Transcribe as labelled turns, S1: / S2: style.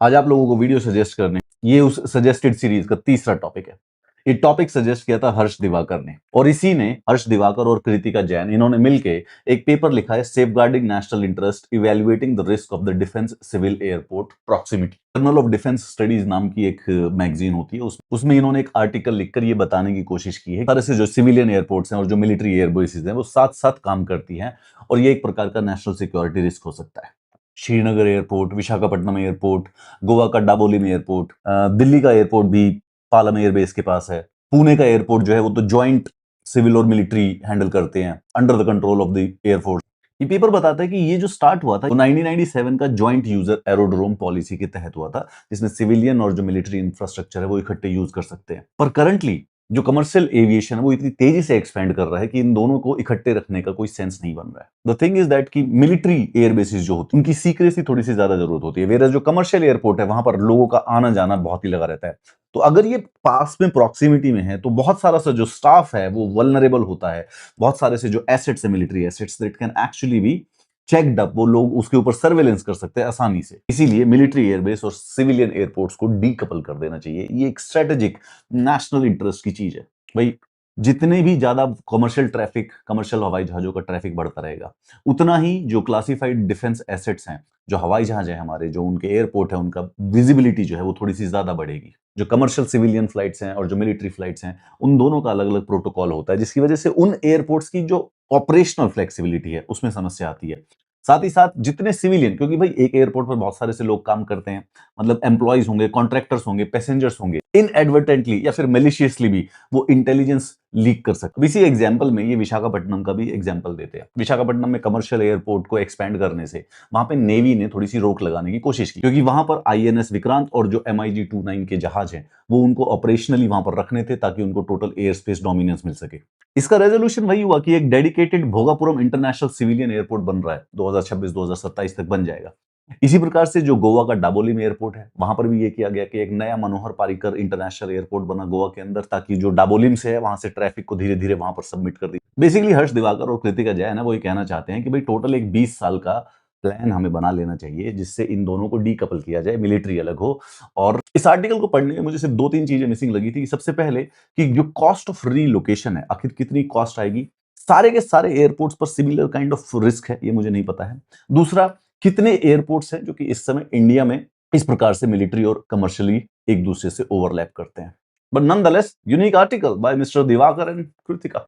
S1: आज आप लोगों को वीडियो सजेस्ट करने, ये उस सजेस्टेड सीरीज का तीसरा टॉपिक है। ये टॉपिक सजेस्ट किया था हर्ष दिवाकर ने, और इसी ने हर्ष दिवाकर और कृतिका जैन इन्होंने मिलके एक पेपर लिखा है, safeguarding national interest evaluating the risk of the defence civil airport proximity. Journal of defence studies नाम की एक मैगजीन होती है, उसमें इन्होंने एक आर्टिकल लिखकर ये बताने की कोशिश की है, तरह से जो सिविलियन एयरपोर्ट्स हैं और जो मिलिट्री एयरबेसेस हैं वो साथ साथ काम करती हैं, और ये एक प्रकार का नेशनल सिक्योरिटी रिस्क हो सकता है। श्रीनगर एयरपोर्ट, विशाखापट्टनम एयरपोर्ट, गोवा का डाबोलिम एयरपोर्ट, दिल्ली का एयरपोर्ट भी पालम एयरबेस के पास है। पुणे का एयरपोर्ट जो है वो तो ज्वाइंट सिविल और मिलिट्री हैंडल करते हैं under the control of the air force. ये पेपर बताता है कि ये जो स्टार्ट हुआ था वो 1997 का ज्वाइंट यूजर एरोड्रोम पॉलिसी के तहत हुआ था, जिसमें सिविलियन और जो मिलिट्री इंफ्रास्ट्रक्चर है वो इकट्ठे यूज कर सकते हैं। पर करंटली जो कमर्शियल एविएशन है वो इतनी तेजी से एक्सपेंड कर रहा है कि इन दोनों को इकट्ठे रखने का कोई सेंस नहीं बन रहा है। द थिंग इज दैट कि मिलिट्री एयरबेसिस जो होती है उनकी सीक्रेसी थोड़ी सी ज्यादा जरूरत होती है, वेरस जो कमर्शियल एयरपोर्ट है वहां पर लोगों का आना जाना बहुत ही लगा रहता है। तो अगर ये पास में प्रॉक्सिमिटी में है तो बहुत सारा सा जो स्टाफ है वो वल्नरेबल होता है। बहुत सारे से जो एसेट्स है, military assets, that can actually be checked up, वो लोग उसके ऊपर सर्वेलेंस कर सकते हैं आसानी से। इसीलिए मिलिट्री एयरबेस और सिविलियन एयरपोर्ट्स को डीकपल कर देना चाहिए। ये एक स्ट्रेटेजिक नेशनल इंटरेस्ट की चीज है भाई। जितने भी ज्यादा कमर्शियल ट्रैफिक, कमर्शियल हवाई जहाजों का ट्रैफिक बढ़ता रहेगा, उतना ही जो क्लासिफाइड डिफेंस एसेट्स हैं, जो हवाई जहाज है हमारे, जो उनके एयरपोर्ट है, उनका विजिबिलिटी जो है वो थोड़ी सी ज्यादा बढ़ेगी। जो कमर्शियल सिविलियन फ्लाइट्स हैं और जो मिलिट्री फ्लाइट्स हैं, उन दोनों का अलग अलग प्रोटोकॉल होता है, जिसकी वजह से उन एयरपोर्ट्स की जो ऑपरेशनल फ्लेक्सिबिलिटी है उसमें समस्या आती है। साथ ही साथ जितने सिविलियन, क्योंकि भाई एक एयरपोर्ट पर बहुत सारे से लोग काम करते हैं, मतलब एम्प्लॉयज होंगे, कॉन्ट्रैक्टर्स होंगे, पैसेंजर्स होंगे, इनएडवर्टेंटली या फिर मेलिशियसली भी वो इंटेलिजेंस लीक कर सकते। इसी एग्जांपल में ये विशाखापट्टनम का भी एग्जांपल देते हैं। विशाखापट्टनम में कमर्शियल एयरपोर्ट को एक्सपेंड करने से वहां पे नेवी ने थोड़ी सी रोक लगाने की कोशिश की, क्योंकि वहां पर आईएनएस विक्रांत और जो MiG-29 के जहाज हैं वो उनको ऑपरेशनली वहां पर रखने थे, ताकि उनको टोटल एयर स्पेस डोमिनेंस मिल सके। इसका रेजोल्यूशन वही हुआ कि एक dedicated Bhogapuram international civilian airport बन रहा है, 2026-2027 तक बन जाएगा। इसी प्रकार से जो गोवा का डाबोलिम एयरपोर्ट है, वहां पर भी ये किया गया कि एक नया मनोहर पारिकर इंटरनेशनल एयरपोर्ट बना गोवा के अंदर, ताकि जो डाबोलिम से है वहां से ट्रैफिक को धीरे धीरे वहां पर सबमिट कर दी। बेसिकली हर्ष दिवाकर और कृतिका जैन है वो ये कहना चाहते हैं कि भाई टोटल एक 20 साल का प्लान हमें बना लेना चाहिए, जिससे इन दोनों को डीकपल किया जाए, मिलिट्री अलग हो। और इस आर्टिकल को पढ़ने में मुझे सिर्फ दो तीन चीजें मिसिंग लगी थी। सबसे पहले कि जो कॉस्ट ऑफ रीलोकेशन है, आखिर कितनी कॉस्ट आएगी, सारे के सारे एयरपोर्ट्स पर सिमिलर काइंड ऑफ रिस्क है, ये मुझे नहीं पता है। दूसरा, कितने एयरपोर्ट्स हैं जो कि इस समय इंडिया में इस प्रकार से मिलिट्री और कमर्शियली एक दूसरे से ओवरलैप करते हैं। But nonetheless unique article by mister Diwakar and Kritika.